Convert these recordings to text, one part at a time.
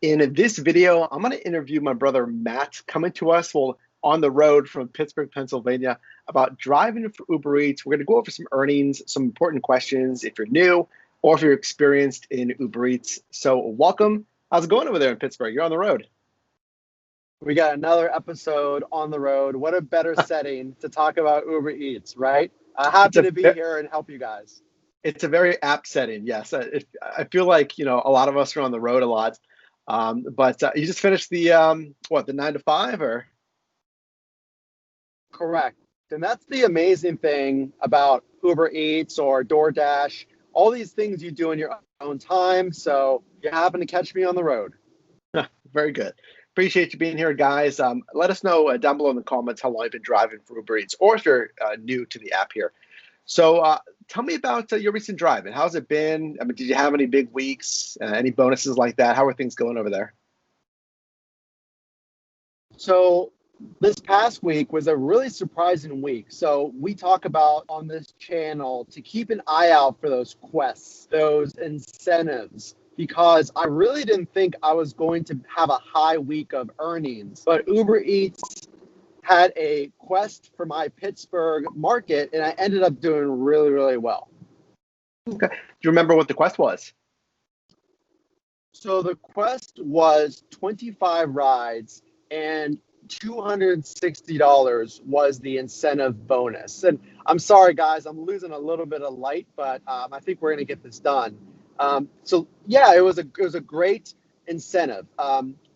In this video, I'm going to interview my brother Matt, coming to us on the road from Pittsburgh, Pennsylvania, about driving for Uber Eats. We're going to go over some earnings, some important questions if you're new or if you're experienced in Uber Eats. So, welcome. How's it going over there in Pittsburgh? You're on the road. We got another episode on the road. What a better setting to talk about Uber Eats, right? It's Happy a to be here and help you guys. it's a very apt setting. Yes, I feel like a lot of us are on the road a lot. But you just finished the 9 to 5 or? Correct. And that's the amazing thing about Uber Eats or DoorDash, all these things you do in your own time. So you happen to catch me on the road. Very good. Appreciate you being here, guys. Let us know down below in the comments how long you've been driving for Uber Eats, or if you're new to the app here. So, tell me about your recent driving. How's it been? I mean, did you have any big weeks? Any bonuses like that? How are things going over there? So this past week was a really surprising week. So we talk about on this channel to keep an eye out for those quests, those incentives, because I really didn't think I was going to have a high week of earnings. But Uber Eats had a quest for my Pittsburgh market, and I ended up doing really, really well. Okay. Do you remember what the quest was? So the quest was 25 rides and $260 was the incentive bonus. And I'm sorry, guys, I'm losing a little bit of light, but I think we're going to get this done. So yeah, it was a great incentive.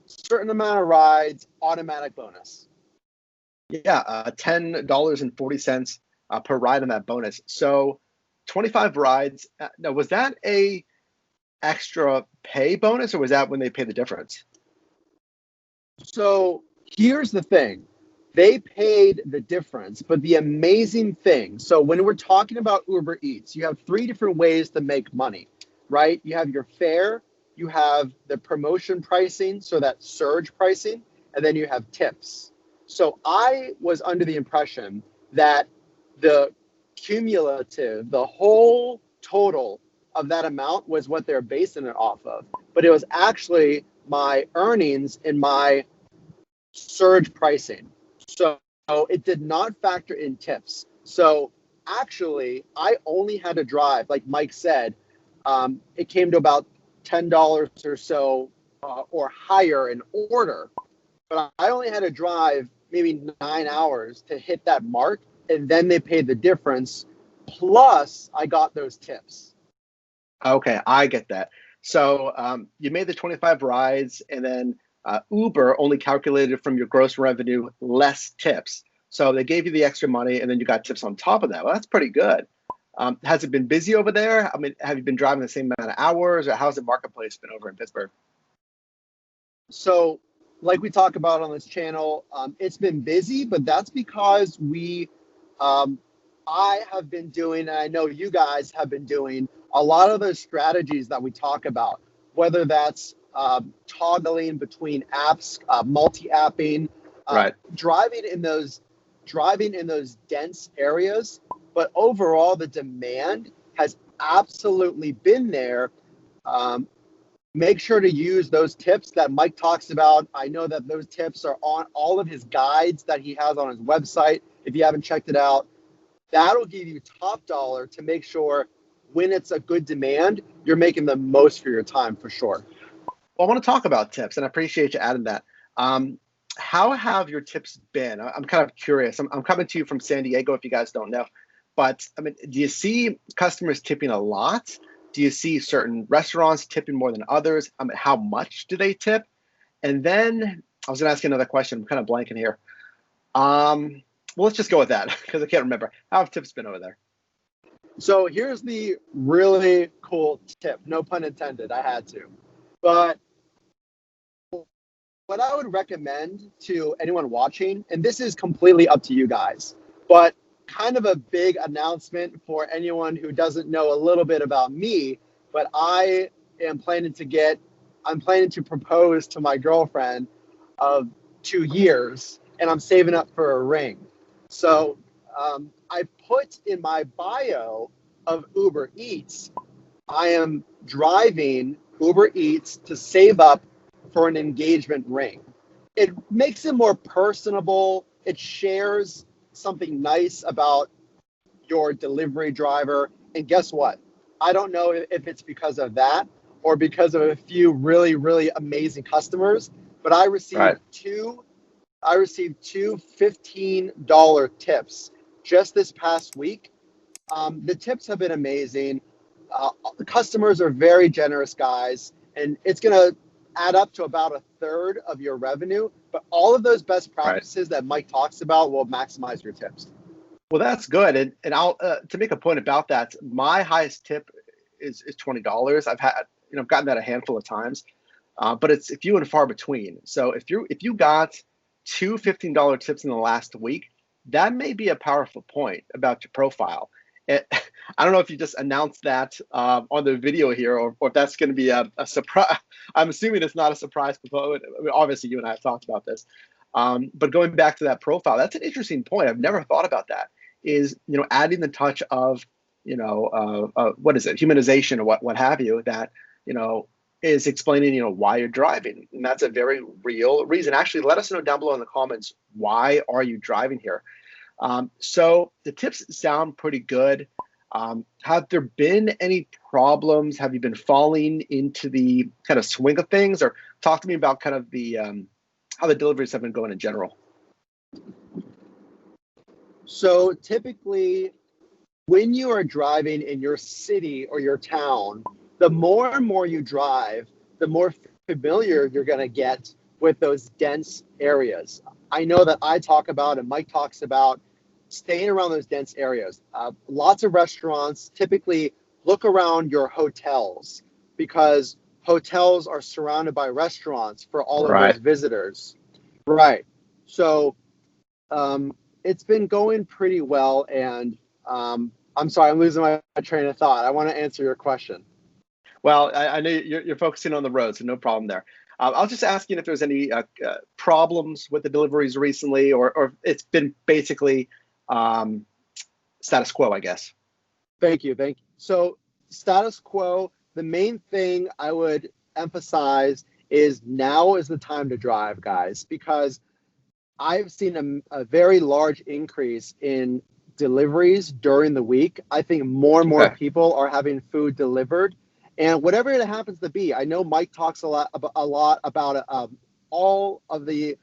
Certain amount of rides, automatic bonus. Yeah, $10.40 per ride on that bonus. So 25 rides. Now, was that a extra pay bonus, or was that when they pay the difference? So here's the thing. They paid the difference, but the amazing thing, so when we're talking about Uber Eats, you have three different ways to make money, right? You have your fare, you have the promotion pricing, so that surge pricing, and then you have tips. So I was under the impression that the cumulative, the whole total of that amount was what they're basing it off of. But it was actually my earnings in my surge pricing. So it did not factor in tips. So actually, I only had to drive, like Mike said, it came to about $10 or so or higher in order. But I only had to drive maybe 9 hours to hit that mark. And then they paid the difference. Plus, I got those tips. Okay, I get that. So you made the 25 rides, and then Uber only calculated from your gross revenue less tips. So they gave you the extra money, and then you got tips on top of that. Well, that's pretty good. Has it been busy over there? I mean, have you been driving the same amount of hours, or how's the marketplace been over in Pittsburgh? So, like we talk about on this channel, it's been busy, but that's because um, I have been doing, and I know you guys have been doing a lot of those strategies that we talk about, whether that's toggling between apps, multi-apping, uh, Right. driving in those driving in those dense areas. But overall, the demand has absolutely been there. Um, Make sure to use those tips that Mike talks about. I know that those tips are on all of his guides that he has on his website. If you haven't checked it out, that'll give you top dollar to make sure when it's a good demand, you're making the most for your time for sure. Well, I want to talk about tips, and I appreciate you adding that. Um, how have your tips been? I'm kind of curious. I'm coming to you from San Diego, if you guys don't know. But I mean, do you see customers tipping a lot? Do you see certain restaurants tipping more than others? I mean, how much do they tip? And then I was going to ask you another question. I'm kind of blanking here. Well, let's just go with that because I can't remember. How have tips been over there? So here's the really cool tip. No pun intended. I had to. But what I would recommend to anyone watching, and this is completely up to you guys, but kind of a big announcement for anyone who doesn't know a little bit about me, but am planning to I'm planning to propose to my girlfriend of 2 years, and I'm saving up for a ring. So I put in my bio of Uber Eats, I am driving Uber Eats to save up for an engagement ring. It makes it more personable. It shares something nice about your delivery driver. And guess what? I don't know if it's because of that or because of a few really, really amazing customers, but I received two $15 tips just this past week. The tips have been amazing. The customers are very generous guys, and it's going to add up to about a third of your revenue. But all of those best practices that Mike talks about will maximize your tips. Well, that's good. And I'll to make a point about that, my highest tip is $20. I've gotten that a handful of times, but it's few and far between. So if you got two $15 tips in the last week, that may be a powerful point about your profile. I don't know if you just announced that on the video here, or if that's going to be a surprise. I'm assuming it's not a surprise component. I mean, obviously, you and I have talked about this. But going back to that profile, that's an interesting point. I've never thought about that. Is adding the touch of what is it, humanization or what have you, that is explaining why you're driving, and that's a very real reason. Actually, let us know down below in the comments, why are you driving here? So the tips sound pretty good. Have there been any problems? Have you been falling into the kind of swing of things, or talk to me about kind of the how the deliveries have been going in general? So typically, when you are driving in your city or your town, the more and more you drive, the more familiar you're going to get with those dense areas. I know that I talk about and Mike talks about staying around those dense areas. Lots of restaurants typically look around your hotels because hotels are surrounded by restaurants for all of those visitors. Right. So it's been going pretty well. And I'm sorry, I'm losing my train of thought. I want to answer your question. Well, I know you're focusing on the road, so no problem there. I was just asking if there's any problems with the deliveries recently, or it's been basically status quo, I guess. Thank you. So status quo, the main thing I would emphasize is now is the time to drive, guys, because I've seen a very large increase in deliveries during the week. I think more and more people are having food delivered. And whatever it happens to be, I know Mike talks a lot about all of the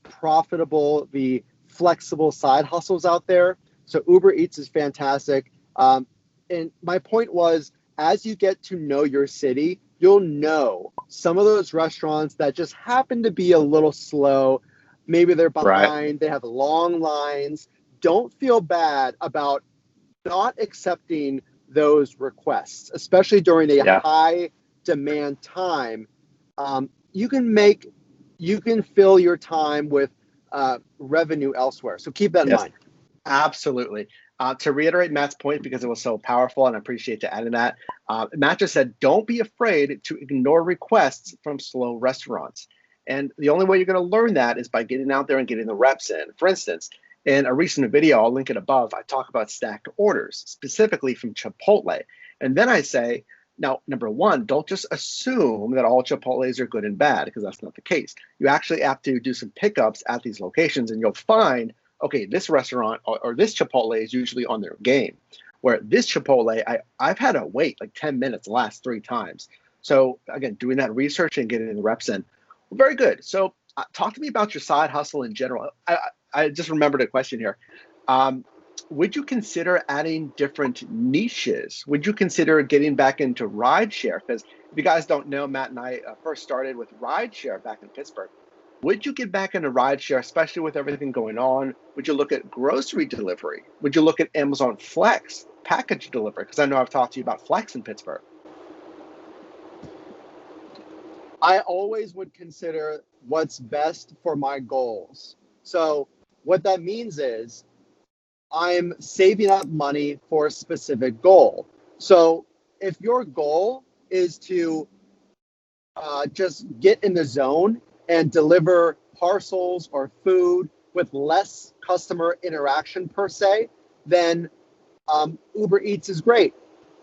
profitable, the flexible side hustles out there. So Uber Eats is fantastic. And my point was, as you get to know your city, you'll know some of those restaurants that just happen to be a little slow. Maybe they're behind, they have long lines. Don't feel bad about not accepting those requests, especially during a high demand time. You can fill your time with revenue elsewhere. So keep that in mind. Absolutely. To reiterate Matt's point, because it was so powerful, and I appreciate you adding that, Matt just said, don't be afraid to ignore requests from slow restaurants. And the only way you're going to learn that is by getting out there and getting the reps in. For instance, in a recent video, I'll link it above, I talk about stacked orders, specifically from Chipotle. And then I say, now, number one, don't just assume that all Chipotles are good and bad, because that's not the case. You actually have to do some pickups at these locations, and you'll find, okay, this restaurant or this Chipotle is usually on their game. Where this Chipotle, I've had to wait like 10 minutes the last 3 times. So again, doing that research and getting the reps in. Well, very good. So talk to me about your side hustle in general. I just remembered a question here. Would you consider adding different niches? Would you consider getting back into rideshare? Because if you guys don't know, Matt and I first started with rideshare back in Pittsburgh. Would you get back into rideshare, especially with everything going on? Would you look at grocery delivery? Would you look at Amazon Flex, package delivery? Because I know I've talked to you about Flex in Pittsburgh. I always would consider what's best for my goals. So what that means is I'm saving up money for a specific goal. So if your goal is to just get in the zone and deliver parcels or food with less customer interaction per se, then Uber Eats is great.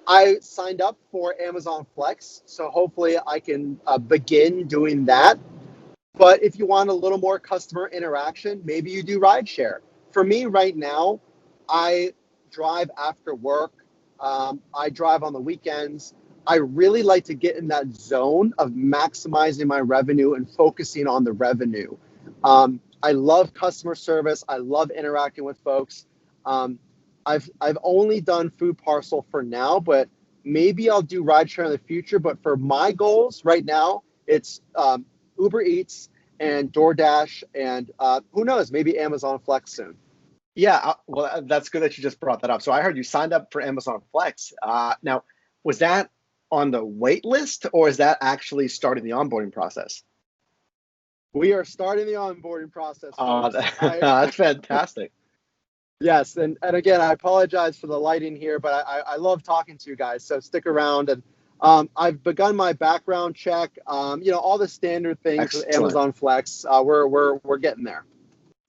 I signed up for Amazon Flex, so hopefully I can begin doing that. But if you want a little more customer interaction, maybe you do rideshare. For me right now, I drive after work. I drive on the weekends. I really like to get in that zone of maximizing my revenue and focusing on the revenue. I love customer service. I love interacting with folks. I've only done food parcel for now, but maybe I'll do rideshare in the future. But for my goals right now, it's Uber Eats and DoorDash, and who knows, maybe Amazon Flex soon. Yeah, well, that's good that you just brought that up. So I heard you signed up for Amazon Flex. Now, was that on the wait list, or is that actually starting the onboarding process? We are starting the onboarding process. That's fantastic. Yes, and again, I apologize for the lighting here, but I love talking to you guys, so stick around. And I've begun my background check. All the standard things with Excellent. Amazon Flex. We're getting there.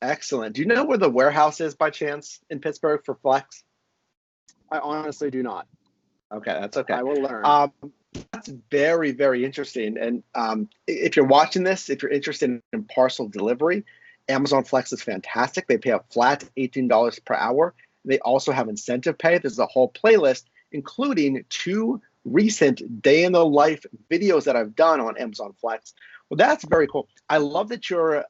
Excellent. Do you know where the warehouse is by chance in Pittsburgh for Flex? I honestly do not. Okay, that's okay. I will learn. That's very, very interesting. And if you're watching this, if you're interested in parcel delivery, Amazon Flex is fantastic. They pay a flat $18 per hour. They also have incentive pay. There's a whole playlist, including 2 recent day in the life videos that I've done on Amazon Flex. Well, that's very cool. I love that you're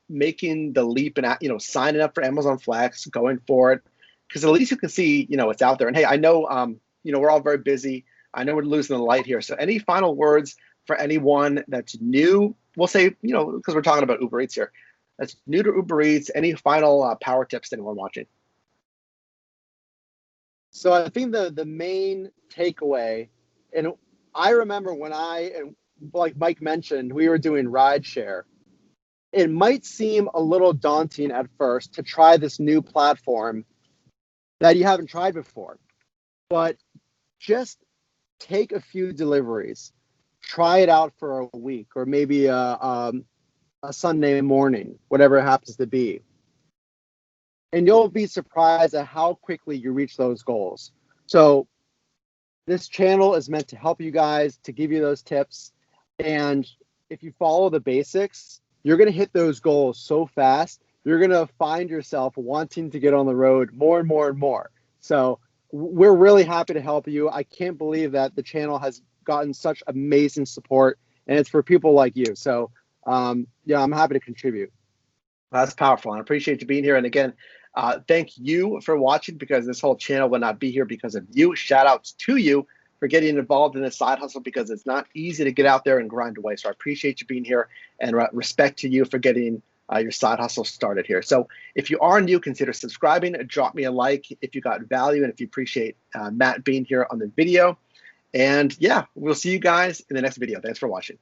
making the leap and signing up for Amazon Flex, going for it, because at least you can see it's out there. And hey, I know we're all very busy. I know we're losing the light here. So any final words for anyone that's new? We'll say because we're talking about Uber Eats here. That's new to Uber Eats. Any final power tips to anyone watching? So I think the main takeaway, and I remember when like Mike mentioned, we were doing rideshare. It might seem a little daunting at first to try this new platform that you haven't tried before, but just take a few deliveries, try it out for a week, or maybe a Sunday morning, whatever it happens to be. And you'll be surprised at how quickly you reach those goals. So this channel is meant to help you guys, to give you those tips. And if you follow the basics, you're going to hit those goals so fast, you're going to find yourself wanting to get on the road more and more and more. So we're really happy to help you. I can't believe that the channel has gotten such amazing support, and it's for people like you. So I'm happy to contribute. That's powerful. I appreciate you being here. And again, thank you for watching, because this whole channel would not be here because of you. Shout outs to you for getting involved in this side hustle, because it's not easy to get out there and grind away. So I appreciate you being here, and respect to you for getting your side hustle started here. So if you are new, consider subscribing. Drop me a like if you got value and if you appreciate Matt being here on the video. And yeah, we'll see you guys in the next video. Thanks for watching.